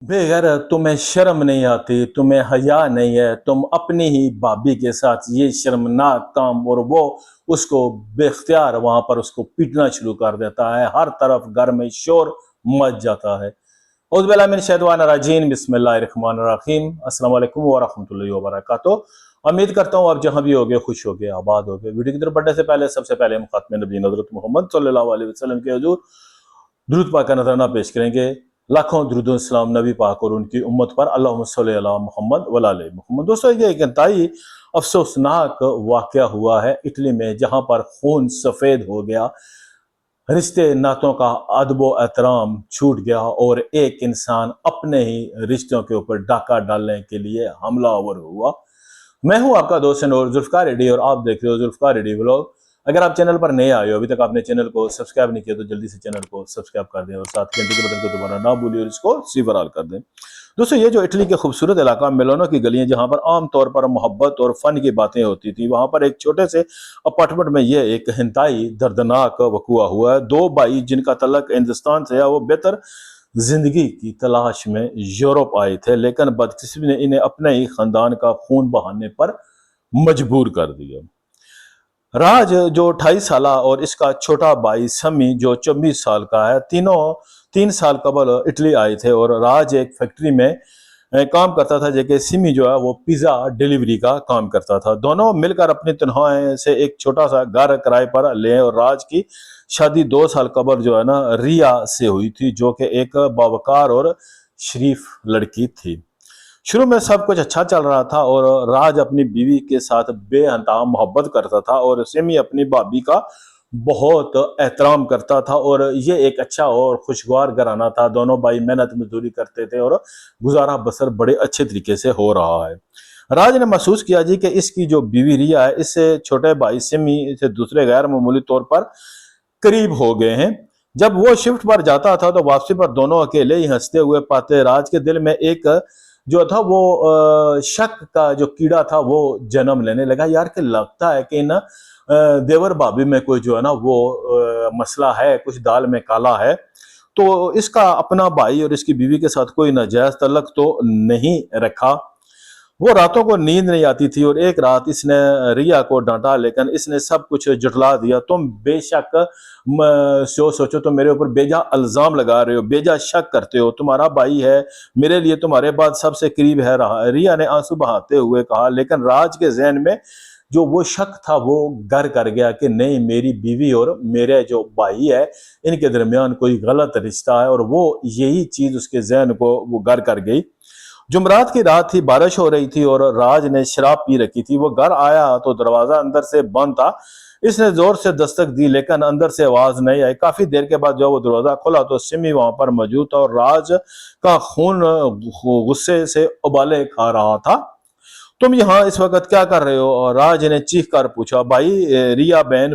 बेगर तुम्हें शर्म नहीं आती, तुम्हें हया नहीं है, तुम अपनी ही भाभी के साथ ये शर्मनाक काम। और वो उसको बेख्तियार वहां पर उसको पीटना शुरू कर देता है। हर तरफ घर में शोर मच जाता है। औज़ुबिल्लाहिमिनश्शैतानिर्रजीम, बिस्मिल्लाहिर्रहमानिर्रहीम, अस्सलाम वालेकुम वरहमतुल्लाहि वबरकातुहू। उम्मीद करता हूँ आप जहां भी होगे खुश होगे आबाद होगे। वीडियो की तरफ बढ़ने से पहले सबसे पहले हम खात्मे नबी हज़रत मोहम्मद सल्लल्लाहु अलैहि वसल्लम के हुजूर दुरूद पाक का नजराना पेश करेंगे। लाखों दुरूद सलाम नबी पाक और उनकी उम्मत पर, अल्लाहुम्मा सल्ली अला मोहम्मद व अला आले मोहम्मद। दोस्तों, ये एक इंतहाई अफसोसनाक वाकया हुआ है इटली में, जहां पर खून सफेद हो गया, रिश्ते नातों का अदब एहतराम छूट गया और एक इंसान अपने ही रिश्तों के ऊपर डाका डालने के लिए हमलावर हुआ। मैं हूं आपका दोस्त और जुल्फकार रेड्डी, और आप देख रहे हो जुल्फकार रेड्डी व्लॉग। अगर आप चैनल पर नए आए हो, अभी तक आपने चैनल को सब्सक्राइब नहीं किया, तो जल्दी से चैनल को सब्सक्राइब कर दें और साथ घंटी के बटन को दबाना ना भूलिए और इसको सीवराल कर दें। दोस्तों, ये जो इटली के खूबसूरत इलाका मिलोनो की गलियां, जहां पर आमतौर पर मोहब्बत और फन की बातें होती थी, वहां पर एक छोटे से अपार्टमेंट में ये एक इंतहाई दर्दनाक वकूआ हुआ है। दो भाई जिनका तल्लक हिंदुस्तान से है, वो बेहतर जिंदगी की तलाश में यूरोप आए थे, लेकिन बदकिस्मती ने इन्हें अपने ही खानदान का खून बहाने पर मजबूर कर दिया। राज जो 28 साल और इसका छोटा भाई समी जो 24 साल का है, तीनों 3 साल कबल इटली आए थे। और राज एक फैक्ट्री में काम करता था, जबकि सिमी जो है वो पिज्जा डिलीवरी का काम करता था। दोनों मिलकर अपनी तनख्वाह से एक छोटा सा घर किराए पर ले। और राज की शादी 2 साल कबल जो है ना रिया से हुई थी, जो कि एक बावकार और शरीफ लड़की थी। शुरू में सब कुछ अच्छा चल रहा था और राज अपनी बीवी के साथ बेइंतहा मोहब्बत करता था और सिमी अपनी भाभी का बहुत एहतराम करता था। और ये एक अच्छा और खुशगवार घराना था। दोनों भाई मेहनत मजदूरी करते थे और गुजारा बसर बड़े अच्छे तरीके से हो रहा है। राज ने महसूस किया जी कि इसकी जो बीवी रिया है, इससे छोटे भाई सिमी से दूसरे गैर मामूली तौर पर करीब हो गए हैं। जब वो शिफ्ट पर जाता था तो वापसी पर दोनों अकेले ही हंसते हुए पाते। राज के दिल में एक जो था वो शक का जो कीड़ा था वो जन्म लेने लगा। यार, कि लगता है कि ना देवर भाभी में कोई जो है ना वो मसला है, कुछ दाल में काला है। तो इसका अपना भाई और इसकी बीवी के साथ कोई नाजायज तल्लक तो नहीं रखा। वो रातों को नींद नहीं आती थी और एक रात इसने रिया को डांटा, लेकिन इसने सब कुछ जुटला दिया। तुम बेशक सोचो, तुम मेरे ऊपर बेजा इल्जाम लगा रहे हो, बेजा शक करते हो। तुम्हारा भाई है, मेरे लिए तुम्हारे बाद सबसे करीब है रहा। रिया ने आंसू बहाते हुए कहा, लेकिन राज के जहन में जो वो शक था वो घर कर गया कि नहीं, मेरी बीवी और मेरे जो भाई है इनके दरमियान कोई गलत रिश्ता है। और वो यही चीज उसके जहन को वो घर कर गई। जुमरात की रात थी, बारिश हो रही थी और राज ने शराब पी रखी थी। वो घर आया तो दरवाजा अंदर से बंद था। इसने जोर से दस्तक दी, लेकिन अंदर से आवाज नहीं आई। काफी देर के बाद जब वो दरवाजा खोला तो सिमी वहां पर मौजूद था और राज का खून गुस्से से उबाले खा रहा था। तुम यहाँ इस वक्त क्या कर रहे हो? और राज ने चीख कर पूछा। भाई, रिया बहन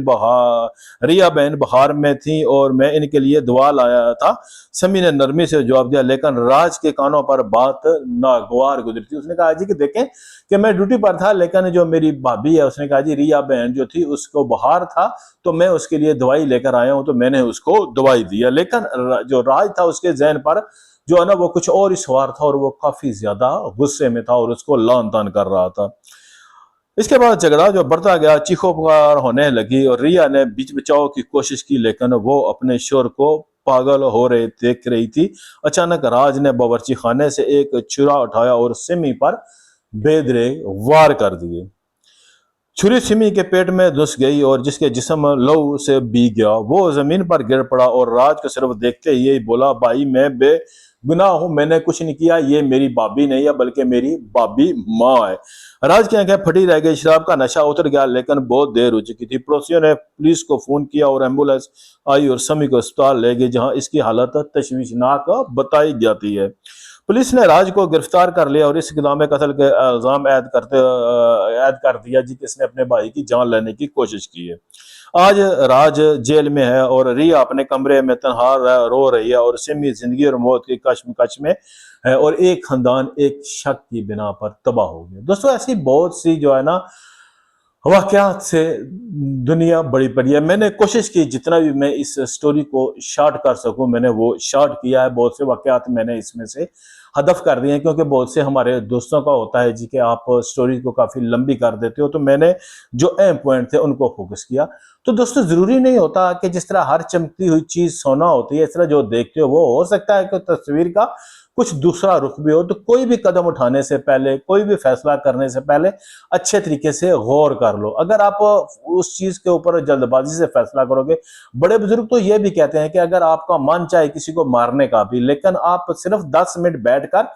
बहार में थी और मैं इनके लिए दुआ लाया था, समी ने नरमी से जवाब दिया। लेकिन राज के कानों पर बात नागवार गुजरी थी। उसने कहा जी कि देखें कि मैं ड्यूटी पर था, लेकिन जो मेरी भाभी है उसने कहा जी रिया बहन जो थी उसको बुखार था, तो मैं उसके लिए दवाई लेकर आया हूं, तो मैंने उसको दवाई दिया। लेकिन जो राज था उसके जहन पर जो है ना वो कुछ और ही सवार था और वो काफी ज्यादा गुस्से में था और उसको लान तान कर रहा था। इसके बाद झगड़ा जो बढ़ता गया, चीखों पुकार होने लगी और रिया ने बीच बचाव की कोशिश की, लेकिन वो अपने शोर को पागल हो रहे देख रही थी। अचानक राज ने बावर्ची खाने से एक छुरा उठाया और सिमी पर बेदरे वार कर दिए। छुरी सिमी के पेट में घुस गई और जिसके जिस्म लहू से भीग गया। वो जमीन पर गिर पड़ा और राज को सिर्फ देखते ही बोला, भाई मैं बेगुनाह हूं, मैंने कुछ नहीं किया, ये मेरी भाभी नहीं है बल्कि मेरी भाभी माँ है। राज की आंखें फटी रह गई। शराब का नशा उतर गया, लेकिन बहुत देर हो चुकी थी। पड़ोसियों ने पुलिस को फोन किया और एम्बुलेंस आई और समी को अस्पताल ले गई, जहां इसकी हालत तशवीशनाक बताई जाती है। पुलिस ने राज को गिरफ्तार कर लिया और इस इक़दाम कत्ल के इल्जाम ऐद कर दिया जी कि इसने अपने भाई की जान लेने की कोशिश की है। आज राज जेल में है और रिया अपने कमरे में तनहा रो रही है और सिमी जिंदगी और मौत की कश्मकश में है और एक खानदान एक शक की बिना पर तबाह हो गया। दोस्तों, ऐसी बहुत सी जो है ना वाकयात से दुनिया बड़ी पड़ी है। मैंने कोशिश की जितना भी मैं इस स्टोरी को शॉर्ट कर सकूं, मैंने वो शॉर्ट किया है। बहुत से वाकयात मैंने इसमें से हदफ कर दिए हैं, क्योंकि बहुत से हमारे दोस्तों का होता है जी कि आप स्टोरी को काफ़ी लंबी कर देते हो, तो मैंने जो अहम पॉइंट थे उनको फोकस किया। तो दोस्तों ज़रूरी नहीं होता कि जिस तरह हर चमकती हुई चीज़ सोना होती है, इस तरह जो देखते हो वो हो सकता है कि तस्वीर का कुछ दूसरा रुख भी हो। तो कोई भी कदम उठाने से पहले, कोई भी फैसला करने से पहले अच्छे तरीके से गौर कर लो। अगर आप उस चीज़ के ऊपर जल्दबाजी से फैसला करोगे, बड़े बुजुर्ग तो ये भी कहते हैं कि अगर आपका मन चाहे किसी को मारने का भी, लेकिन आप सिर्फ 10 मिनट बैठकर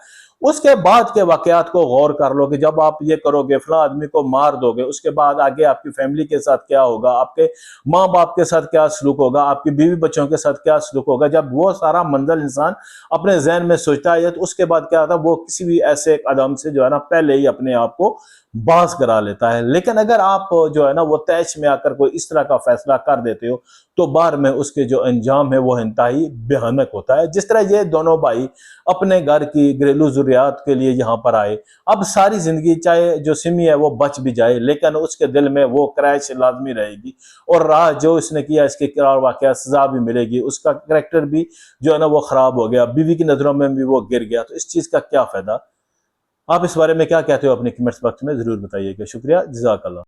उसके बाद के वाकयात को गौर कर लो कि जब आप ये करोगे, फला आदमी को मार दोगे, उसके बाद आगे आपकी फैमिली के साथ क्या होगा, आपके माँ बाप के साथ क्या सलूक होगा, आपकी बीवी बच्चों के साथ क्या सलूक होगा। जब वो सारा मंजर इंसान अपने जहन में सोचता है, तो उसके बाद क्या होता है, वो किसी भी ऐसे कदम से जो है ना पहले ही अपने आप को बाज करा लेता है। लेकिन अगर आप जो है ना वो तैश में आकर कोई इस तरह का फैसला कर देते हो, तो बाद में उसके जो अंजाम है वो इंतहाई भयानक होता है। जिस तरह ये दोनों भाई अपने घर की घरेलू जरूरियात के लिए यहाँ पर आए, अब सारी जिंदगी चाहे जो सिमी है वो बच भी जाए, लेकिन उसके दिल में वो क्रैश लाजमी रहेगी, और राह जो इसने किया इसके किरार वाकया सजा भी मिलेगी। उसका करेक्टर भी जो है ना वो खराब हो गया, बीवी की नजरों में भी वो गिर गया। तो इस चीज का क्या फायदा? आप इस बारे में क्या कहते हो? अपने कमेंट्स बॉक्स में जरूर बताइएगा। शुक्रिया, जज़ाकल्लाह।